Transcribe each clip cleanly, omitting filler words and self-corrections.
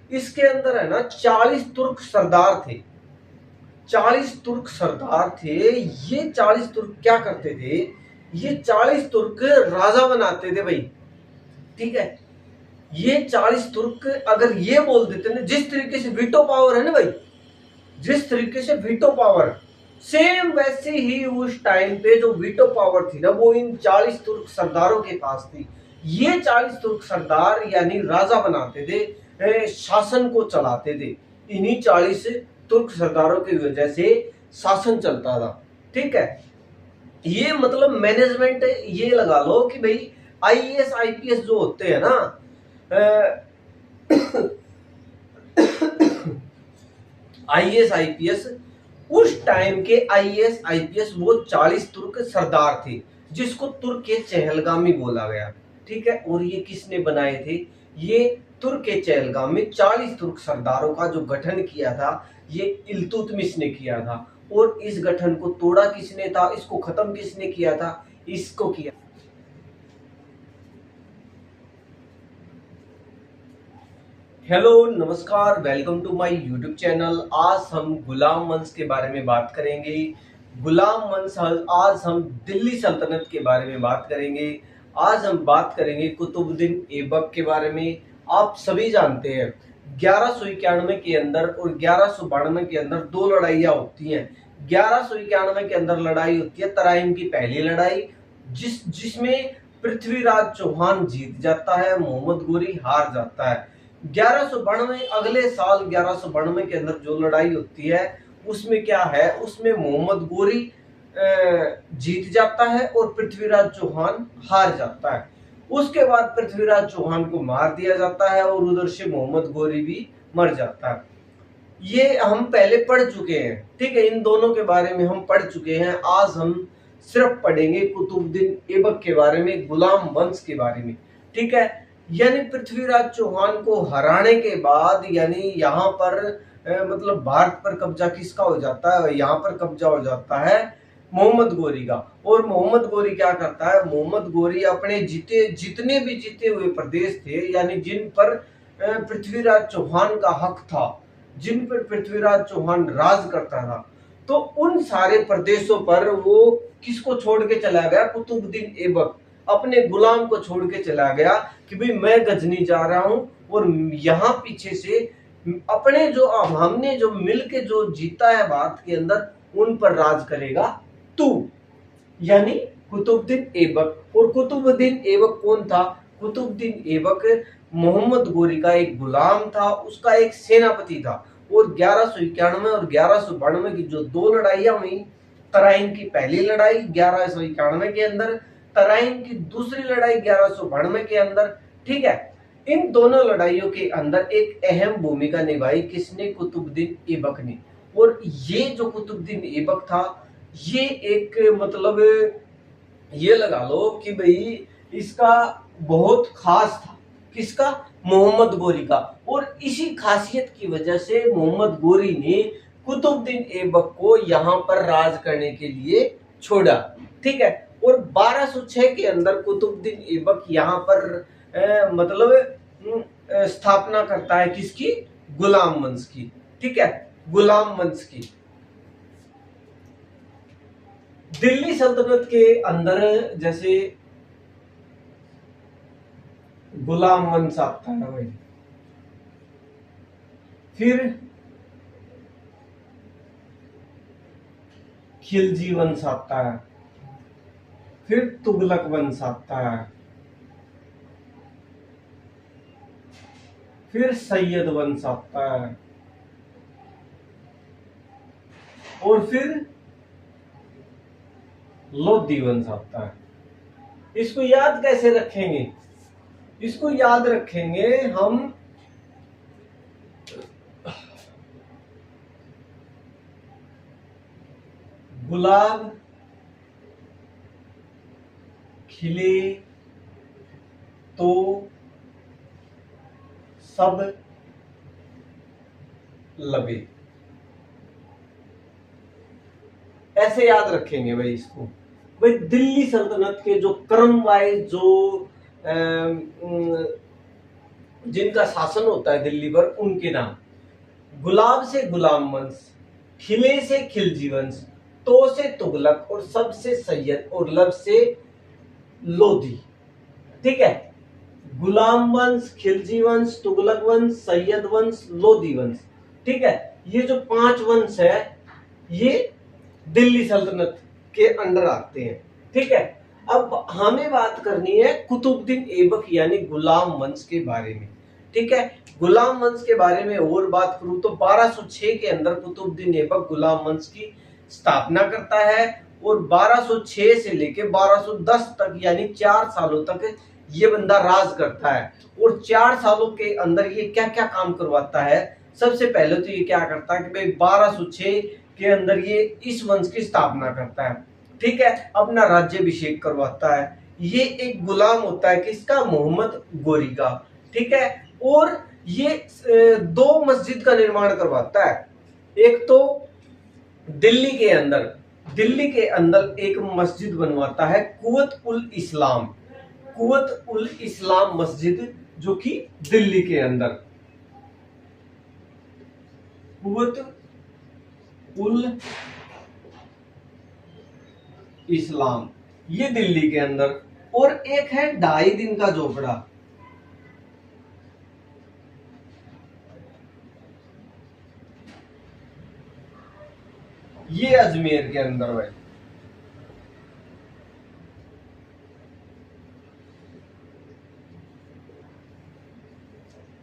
इसके अंदर है ना 40 तुर्क सरदार थे। 40 तुर्क सरदार थे। ये 40 तुर्क क्या करते थे, ये 40 तुर्क राजा बनाते थे भाई। ठीक है, ये 40 तुर्क अगर ये बोल देते ना, जिस तरीके से वीटो पावर है ना भाई, जिस तरीके से वीटो पावर, सेम वैसे ही उस टाइम पे जो वीटो पावर थी ना, वो इन 40 तुर्क सरदारों के पास थी। ये 40 तुर्क सरदार यानी राजा बनाते थे, शासन को चलाते थे। इन्हीं 40 तुर्क सरदारों की वजह से शासन चलता था। ठीक है, ये मतलब मैनेजमेंट ये लगा लो कि भाई आईएएस आईपीएस जो होते हैं ना, आईएएस आईपीएस, उस टाइम के आईएएस आईपीएस वो 40 तुर्क सरदार थे, जिसको तुर्क के चहलगामी बोला गया। ठीक है, और ये किसने बनाए थे, ये तुर्क के चहलगामी 40 तुर्क सरदारों का जो गठन किया था, ये इल्तुतमिश ने किया था। और इस गठन को तोड़ा किसने था, इसको खत्म किसने किया था, इसको किया। हेलो नमस्कार, welcome to my YouTube channel. आज हम गुलाम वंश के बारे में बात करेंगे। गुलाम वंश, आज हम दिल्ली सल्तनत के बारे में बात करेंगे। आज हम बात करेंगे कुतुबुद्दीन ऐबक के बारे में। आप सभी जानते हैं 1191 के अंदर और 1192 के अंदर दो लड़ाइयाँ होती हैं। 1191 के अंदर लड़ाई होती है तराइन की पहली लड़ाई, जिसमें पृथ्वीराज चौहान जीत जाता है, मोहम्मद गोरी हार जाता है। 1192 अगले साल 1192 के अंदर जो लड़ाई होती है, उसमें क्या है, उसमें मोहम्मद गोरी जीत जाता है और पृथ्वीराज चौहान हार जाता है। उसके बाद पृथ्वीराज चौहान को मार दिया जाता है और उधर से मोहम्मद गोरी भी मर जाता है। ये हम पहले पढ़ चुके हैं। ठीक है, इन दोनों के बारे में हम पढ़ चुके हैं। आज हम सिर्फ पढ़ेंगे कुतुबुद्दीन ऐबक के बारे में, गुलाम वंश के बारे में। ठीक है, यानी पृथ्वीराज चौहान को हराने के बाद यानी यहाँ पर मतलब भारत पर कब्जा किसका हो जाता है, यहाँ पर कब्जा हो जाता है मोहम्मद गोरी का। और मोहम्मद गोरी क्या करता है, मोहम्मद गोरी अपने जितने भी जीते हुए प्रदेश थे, यानी जिन पर पृथ्वीराज चौहान का हक था, जिन पर पृथ्वीराज चौहान राज करता था, तो उन सारे प्रदेशों पर वो किसको छोड़ के चला गया, कुतुबुद्दीन ऐबक अपने गुलाम को छोड़ के चला गया कि भाई मैं गजनी जा रहा हूं और यहाँ पीछे से अपने जो हमने जो मिलके जो जीता है भारत के अंदर, उन पर राज करेगा तू, यानी कुतुबुद्दीन ऐबक। और कुतुबुद्दीन ऐबक कौन था, कुतुबुद्दीन ऐबक मोहम्मद गोरी का एक गुलाम था, उसका एक सेनापति था। और 1191 और 1192 की जो दो लड़ाइयां हुई, तराइन की पहली लड़ाई 1191 के अंदर, तराइन की दूसरी लड़ाई 1192 के अंदर। ठीक है, इन दोनों लड़ाइयों के अंदर एक अहम भूमिका निभाई किसने, कुतुबुद्दीन ऐबक ने। और ये जो कुतुबुद्दीन ऐबक था, ये एक मतलब ये लगा लो कि भाई इसका बहुत खास था, किसका, मोहम्मद गोरी का। और इसी खासियत की वजह से मोहम्मद गोरी ने कुतुबुद्दीन ऐबक को यहाँ पर राज करने के लिए छोड़ा। ठीक है, और 1206 के अंदर कुतुबुद्दीन ऐबक यहाँ पर मतलब स्थापना करता है किसकी, गुलाम वंश की। ठीक है, गुलाम वंश की। दिल्ली सल्तनत के अंदर जैसे गुलाम वंश आता है भाई, फिर खिलजी वंश आता है, फिर तुगलक वंश आता है, फिर सैयद वंश आता है, और फिर लोधी वंश आता है। इसको याद कैसे रखेंगे, इसको याद रखेंगे हम गुलाब खिले तो सब लबे, ऐसे याद रखेंगे भाई इसको। भाई दिल्ली सल्तनत के जो क्रम वाइज जो जिनका शासन होता है दिल्ली पर, उनके नाम। गुलाब से गुलाम वंश, खिले से खिलजी वंश, तो से तुगलक और सब से सैयद और लब से लोधी। ठीक है, गुलाम वंश, खिलजी वंश, तुगलक वंश, सैयद वंश, लोधी वंश। ठीक है, ये जो 5 वंश है ये दिल्ली सल्तनत के अंडर आते हैं। ठीक है, अब हमें बात करनी है कुतुबुद्दीन ऐबक यानी गुलाम वंश के बारे में। ठीक है, गुलाम वंश के बारे में और बात करूं तो 1206 के अंदर कुतुबुद्दीन ऐबक गुलाम वंश की स्थापना करता है और 1206 से लेकर 1210 तक यानी 4 सालों तक ये बंदा राज करता है। और 4 सालों के अंदर ये क्या क्या काम करवाता है? सबसे पहले तो ये क्या करता है कि भाई 1206 के अंदर ये इस वंश की स्थापना करता है। ठीक है, अपना राज्याभिषेक करवाता है। ये एक गुलाम होता है किसका? मोहम्मद गोरी का। ठीक है, और ये 2 मस्जिद का निर्माण करवाता है। एक तो दिल्ली के अंदर एक मस्जिद बनवाता है कुवत उल इस्लाम, कुवत उल इस्लाम मस्जिद, जो कि दिल्ली के अंदर कुवत उल इस्लाम, ये दिल्ली के अंदर। और एक है 2.5 दिन का झोपड़ा, ये अजमेर के अंदर भाई।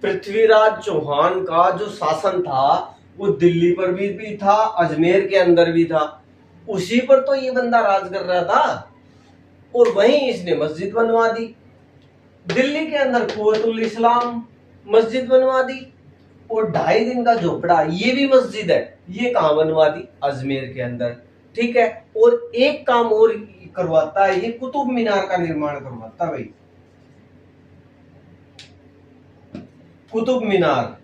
पृथ्वीराज चौहान का जो शासन था वो दिल्ली पर भी था, अजमेर के अंदर भी था। उसी पर तो ये बंदा राज कर रहा था और वहीं इसने मस्जिद बनवा दी। दिल्ली के अंदर कुवतुल इस्लाम मस्जिद बनवा दी और 2.5 दिन का झोपड़ा, ये भी मस्जिद है, ये कहां बनवा दी? अजमेर के अंदर। ठीक है, और एक काम और करवाता है, ये कुतुब मीनार का निर्माण करवाता है भाई। कुतुब मीनार,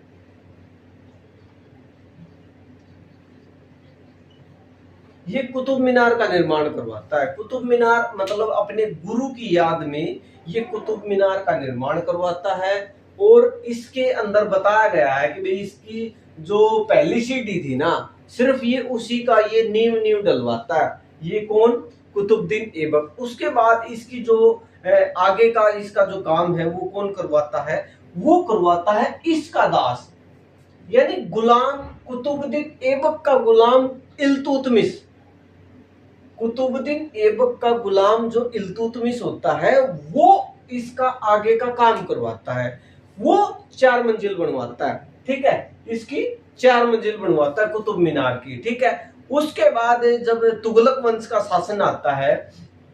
ये कुतुब मीनार का निर्माण करवाता है। कुतुब मीनार मतलब अपने गुरु की याद में ये कुतुब मीनार का निर्माण करवाता है। और इसके अंदर बताया गया है कि भाई इसकी जो पहली सीढ़ी थी ना, सिर्फ ये उसी का ये नींव डलवाता है। ये कौन? कुतुबुद्दीन ऐबक। उसके बाद इसकी जो आगे का इसका जो काम है वो कौन करवाता है? वो करवाता है इसका दास, यानी गुलाम कुतुबुद्दीन ऐबक का गुलाम इल्तुतमिश। कुतुबुद्दीन ऐबक का गुलाम जो इल्तुतमिश होता है वो इसका आगे का काम करवाता है, वो 4 मंजिल बनवाता है। ठीक है, इसकी 4 मंजिल बनवाता है कुतुब मीनार की। ठीक है, उसके बाद जब तुगलक वंश का शासन आता है,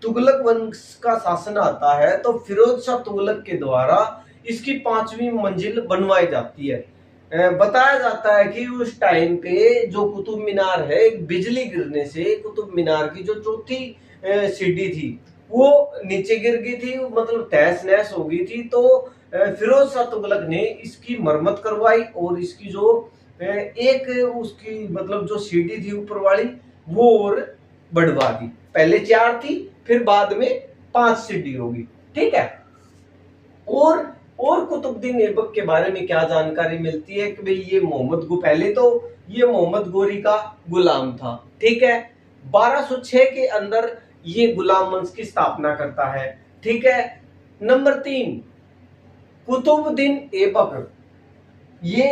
तुगलक वंश का शासन आता है तो फिरोज शाह तुगलक के द्वारा इसकी 5वीं मंजिल बनवाई जाती है। बताया जाता है कि उस टाइम पे जो कुतुब मीनार है, बिजली गिरने से कुतुब मीनार की जो चौथी सीढ़ी थी वो नीचे गिर गई थी, मतलब तहस नहस हो गई थी। तो फिरोज शाह तुगलक ने इसकी मरम्मत करवाई और इसकी जो एक उसकी मतलब जो सीढ़ी थी ऊपर वाली वो और बढ़वा दी। पहले 4 थी, फिर बाद में 5 सीढ़ी होगी। ठीक है, और कुतुबुद्दीन ऐबक के बारे में क्या जानकारी मिलती है कि भाई ये पहले तो ये मोहम्मद गोरी का गुलाम था। ठीक है, 1206 के अंदर ये गुलाम वंश की स्थापना करता है। ठीक है, नंबर 3 कुतुबुद्दीन ऐबक ये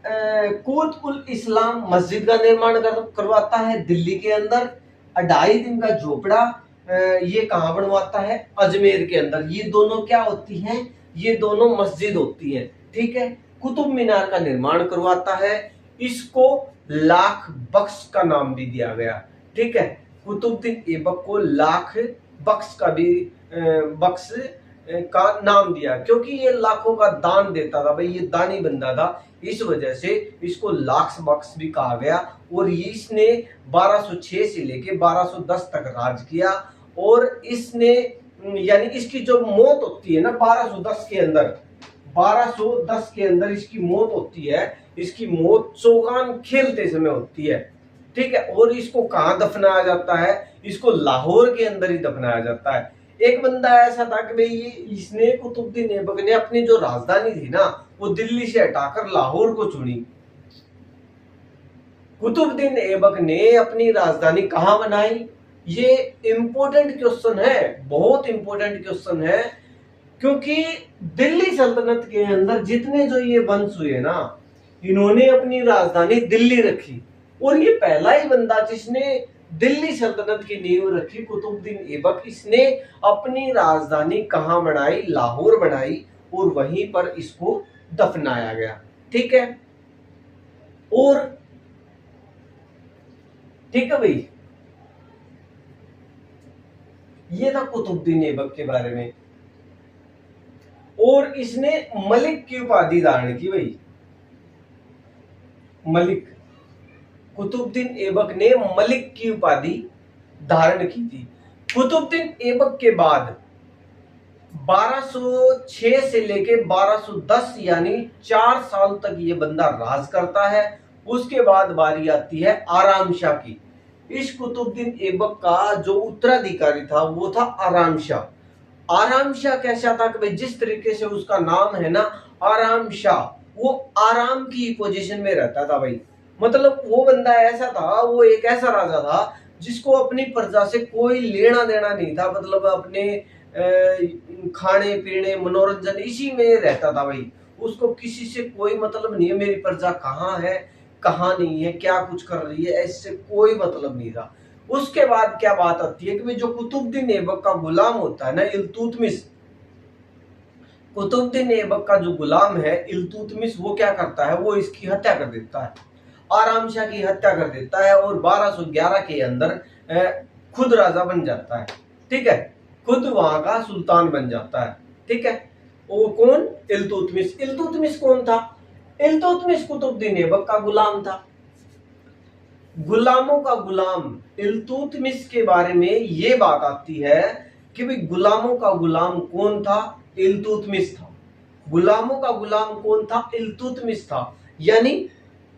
कुवत उल इस्लाम मस्जिद का निर्माण करवाता है दिल्ली के अंदर। 2.5 दिन का झोपड़ा ये कहां बनवाता है? अजमेर के अंदर। ये दोनों क्या होती हैं? ये दोनों मस्जिद होती है। ठीक है, कुतुब मीनार का निर्माण करवाता है। इसको लाख बख्श का नाम भी दिया गया। ठीक है, कुतुबुद्दीन ऐबक को लाख बख्श का भी बख्श का नाम दिया क्योंकि ये लाखों का दान देता था भाई, ये दानी बंदा था, इस वजह से इसको लाख बख्श भी कहा गया। और इसने 1206 से लेके 1210 तक राज किया। और इसने यानी इसकी जो मौत होती है ना 1210 के अंदर, 1210 के अंदर इसकी मौत होती है। इसकी मौत चौगान खेलते समय होती है। ठीक है, और इसको कहां दफनाया जाता है? इसको लाहौर के अंदर ही दफनाया जाता है। एक बंदा ऐसा था कि भाई इसने कुतुबुद्दीन ऐबक ने अपनी जो राजधानी थी ना वो दिल्ली से हटाकर लाहौर को चुनी। कुतुबुद्दीन ऐबक ने अपनी राजधानी कहां बनाई? ये इंपॉर्टेंट क्वेश्चन है, बहुत इंपॉर्टेंट क्वेश्चन है, क्योंकि दिल्ली सल्तनत के अंदर जितने जो ये वंश हुए ना, इन्होंने अपनी राजधानी दिल्ली रखी। और ये पहला ही बंदा जिसने दिल्ली सल्तनत की नींव रखी, कुतुबुद्दीन ऐबक। इसने अपनी राजधानी कहां बनाई? लाहौर बनाई, और वहीं पर इसको दफनाया गया। ठीक है, और ठीक है भाई, ये था कुतुबुद्दीन ऐबक के बारे में। और इसने मलिक की उपाधि धारण की भाई, मलिक। कुतुबुद्दीन ऐबक ने मलिक की उपाधि धारण की थी। कुतुबुद्दीन ऐबक के बाद 1206 से लेके 1210 यानी 4 साल तक ये बंदा राज करता है। उसके बाद बारी आती है आराम शाह की। इस कुतुबुद्दीन ऐबक का जो उत्तराधिकारी था वो था आराम शाह। आराम शाह कैसा था कि भाई, जिस तरीके से उसका नाम है ना आराम शाह, वो आराम की पोजीशन में रहता था भाई। मतलब वो बंदा ऐसा था, वो एक ऐसा राजा था जिसको अपनी प्रजा से कोई लेना देना नहीं था। मतलब अपने खाने पीने मनोरंजन इसी में रहता था भाई। उसको किसी से कोई मतलब नहीं है, मेरी प्रजा कहाँ है कहाँ नहीं है, क्या कुछ कर रही है, इससे कोई मतलब नहीं था। उसके बाद क्या बात आती है कि जो कुतुबुद्दीन ऐबक का गुलाम होता है ना इल्तुतमिश, कुतुबुद्दीन ऐबक का जो गुलाम है इल्तुतमिश, वो क्या करता है, वो इसकी हत्या कर देता है। आराम शाह की हत्या कर देता है और 1211 के अंदर खुद राजा बन जाता है। ठीक है, खुद वहां का सुल्तान बन जाता है। ठीक है, वो कौन? इल्तुतमिश। इल्तुतमिश कौन था? इल्तुतमिश कुतुबुद्दीन ऐबक का गुलाम था। गुलामों का गुलाम इल्तुतमिश के बारे में ये बात आती है कि भाई गुलामों का गुलाम कौन था? इल्तुतमिश था। गुलामों का गुलाम कौन था? इल्तुतमिश था। यानी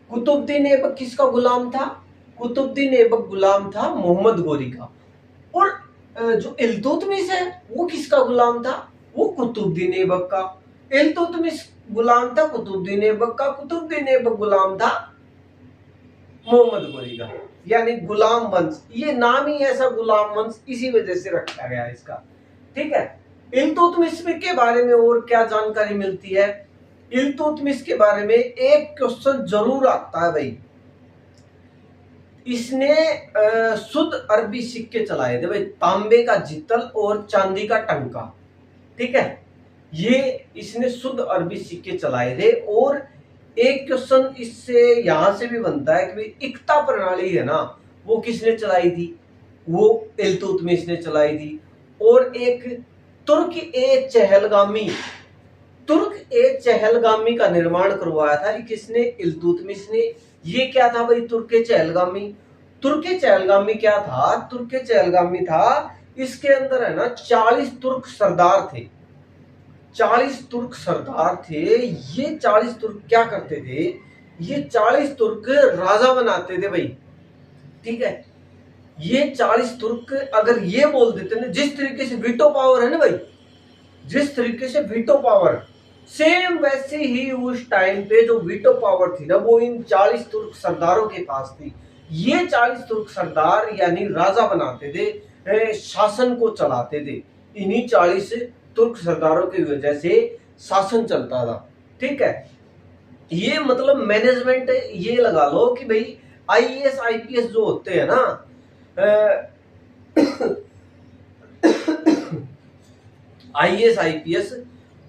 कुतुबुद्दीन ऐबक किसका गुलाम था? कुतुबुद्दीन ऐबक गुलाम था मोहम्मद गोरी का। और जो इल्तुतमिश है वो किसका गुलाम था? वो कुतुबुद्दीन ऐबक का। इल्तुतमिश गुलाम था कुतुबुद्दीन ऐबक का, कुतुबुद्दीन ऐबक गुलाम था मोहम्मद गोरी का। यानी गुलाम वंश, ये नाम ही ऐसा गुलाम वंश इसी वजह से रखा गया इसका। ठीक है, इल्तुतमिश के बारे में और क्या जानकारी मिलती है? इल्तुतमिश के बारे में एक क्वेश्चन जरूर आता है भाई। इसने शुद्ध अरबी सिक्के चलाए थे भाई, तांबे का जितल और चांदी का टंका। ठीक है, ये इसने शुद्ध अरबी सिक्के चलाए थे। और एक क्वेश्चन इससे यहां से भी बनता है कि भाई इक्ता प्रणाली है ना, वो किसने चलाई थी? वो इल्तुतमिश ने चलाई थी। और एक तुर्क ए चहलगामी, तुर्क ए चहलगामी का निर्माण करवाया था किसने? इल्तुतमिश ने। ये क्या था भाई तुर्क ए चहलगामी? तुर्क ए चहलगामी क्या था? तुर्क ए चहलगामी था, इसके अंदर है ना 40 तुर्क सरदार थे। 40 तुर्क सरदार थे। ये 40 तुर्क क्या करते थे? ये 40 तुर्क राजा बनाते थे भाई। ठीक है, ये 40 तुर्क अगर ये बोल देते ना, जिस तरीके से वीटो पावर है ना भाई, जिस तरीके से वीटो पावर, सेम वैसे ही उस टाइम पे जो वीटो पावर थी ना, वो इन 40 तुर्क सरदारों के पास थी। ये 40 तुर्क सरदार यानी राजा बनाते थे, शासन को चलाते थे। इन्हीं 40 तुर्क सरदारों की वजह से शासन चलता था। ठीक है, ये मतलब मैनेजमेंट ये लगा लो कि भाई आईएएस आईपीएस जो होते हैं ना, आईएएस आईपीएस,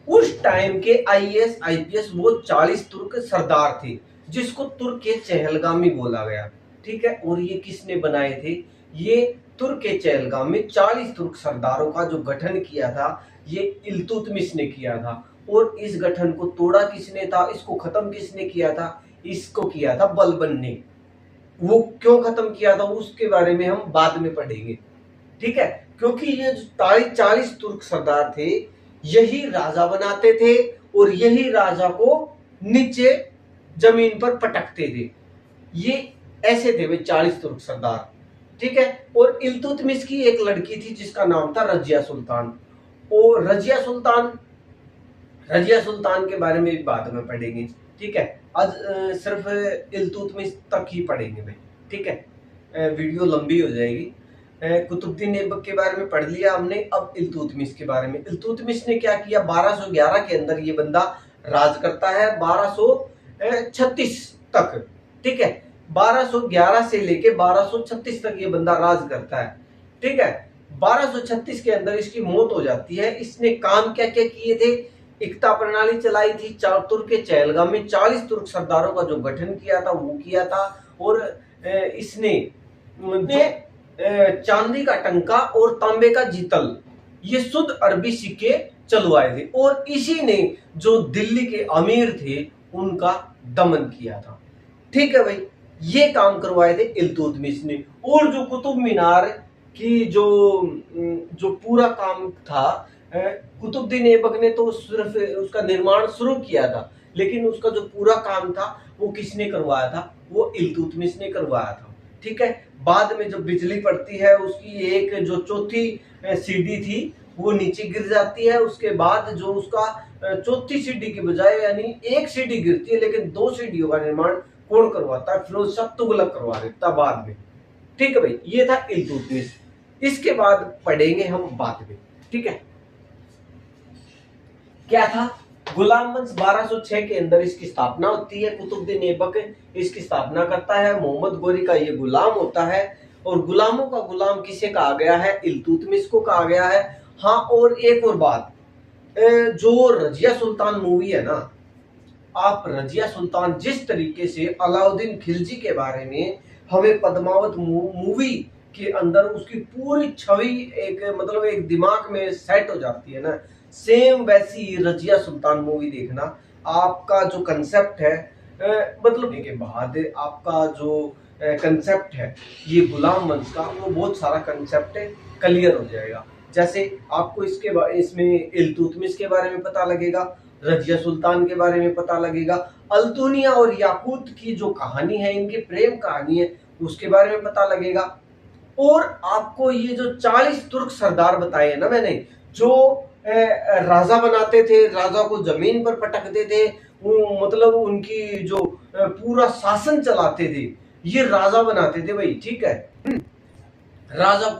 उस टाइम के आईएएस आईपीएस वो 40 तुर्क सरदार थे, जिसको तुर्क के चहलगामी बोला गया। ठीक है, और ये किसने बनाए थे? ये तुर्क के चहलगामी 40 तुर्क सरदारों का जो गठन किया था, ये इल्तुतमिश ने किया था। और इस गठन को तोड़ा किसने था? इसको खत्म किसने किया था? इसको किया था बलबन ने। वो क्यों खत्म किया था उसके बारे में हम बाद में पढ़ेंगे। ठीक है, क्योंकि ये जो 40 तुर्क सरदार थे, यही राजा बनाते थे और यही राजा को नीचे जमीन पर पटकते थे। ये ऐसे थे वे 40 तुर्क सरदार। ठीक है, और इल्तुतमिश की एक लड़की थी जिसका नाम था रजिया सुल्तान। और रजिया सुल्तान रजिया सुल्तान के बारे में भी बाद में पढ़ेंगे। ठीक है, आज सिर्फ इल्तुतमिश तक ही पढ़ेंगे भाई। ठीक है, वीडियो लंबी हो जाएगी। कुतुबुद्दीन ऐबक के बारे में पढ़ लिया हमने, अब इल्तुतमिश के बारे में। इल्तुतमिश ने क्या किया, 1211 के अंदर ये बंदा राज करता है 1236 तक। ठीक है, 1211 से लेके 1236 तक ये बंदा राज करता है। ठीक है, 1236 के अंदर इसकी मौत हो जाती है। इसने काम क्या क्या किए थे, एकता प्रणाली चलाई थी, तुर्क के चहलगाम में 40 तुर्क सरदारों का जो गठन किया था वो किया था, और इसने चांदी का टंका और तांबे का जीतल ये शुद्ध अरबी सिक्के चलवाए थे, और इसी ने जो दिल्ली के अमीर थे उनका दमन किया था। ठीक है भाई, ये काम करवाए थे इल्तुतमिश ने। और जो कुतुब मीनार की जो पूरा काम था, कुतुबुद्दीन ऐबक ने तो सिर्फ उसका निर्माण शुरू किया था, लेकिन उसका जो पूरा काम था वो किसने करवाया था, वो इल्तुतमिश ने करवाया था। ठीक है, बाद में जब बिजली पड़ती है उसकी एक जो चौथी सीढ़ी थी वो नीचे गिर जाती है। उसके बाद जो उसका चौथी सीढ़ी के बजाय यानी एक सीढ़ी गिरती है, लेकिन 2 सीढ़ियों का निर्माण कौन करवाता है, फिरोज शाह तुगलक करवा देता बाद में। ठीक है भाई, ये था इल्तुतमिश। इसके बाद पढ़ेंगे हम बाद में। ठीक है, क्या था, गुलाम वंश 1206 के अंदर इसकी स्थापना होती है। कुतुबुद्दीन ऐबक इसकी स्थापना करता है, मोहम्मद गोरी का ये गुलाम होता है, और गुलामों का गुलाम किसे कहा गया है, इल्तुतमिश को कहा गया है। हाँ, और एक और बात, जो रजिया सुल्तान मूवी है ना, आप रजिया सुल्तान जिस तरीके से अलाउद्दीन खिलजी के बारे में हमें पद्मावत मूवी के अंदर उसकी पूरी छवि एक मतलब एक दिमाग में सेट हो जाती है ना, सेम वैसी रजिया सुल्तान मूवी देखना। आपका जो कंसेप्ट है मतलब के बाद आपका जो कंसेप्ट है ये गुलाम वंश का, वो बहुत सारा कंसेप्ट क्लियर हो जाएगा। जैसे आपको इसमें इल्तुतमिश के बारे में पता लगेगा, रजिया सुल्तान के बारे में पता लगेगा, अल्तुनिया और याकूत की जो कहानी है, इनकी प्रेम कहानी है, उसके बारे में पता लगेगा। और आपको ये जो 40 तुर्क सरदार बताए ना मैंने, जो राजा बनाते थे, राजा को जमीन पर पटकते थे, वो मतलब उनकी जो पूरा शासन चलाते थे, ये राजा बनाते थे भाई। ठीक है, राजा को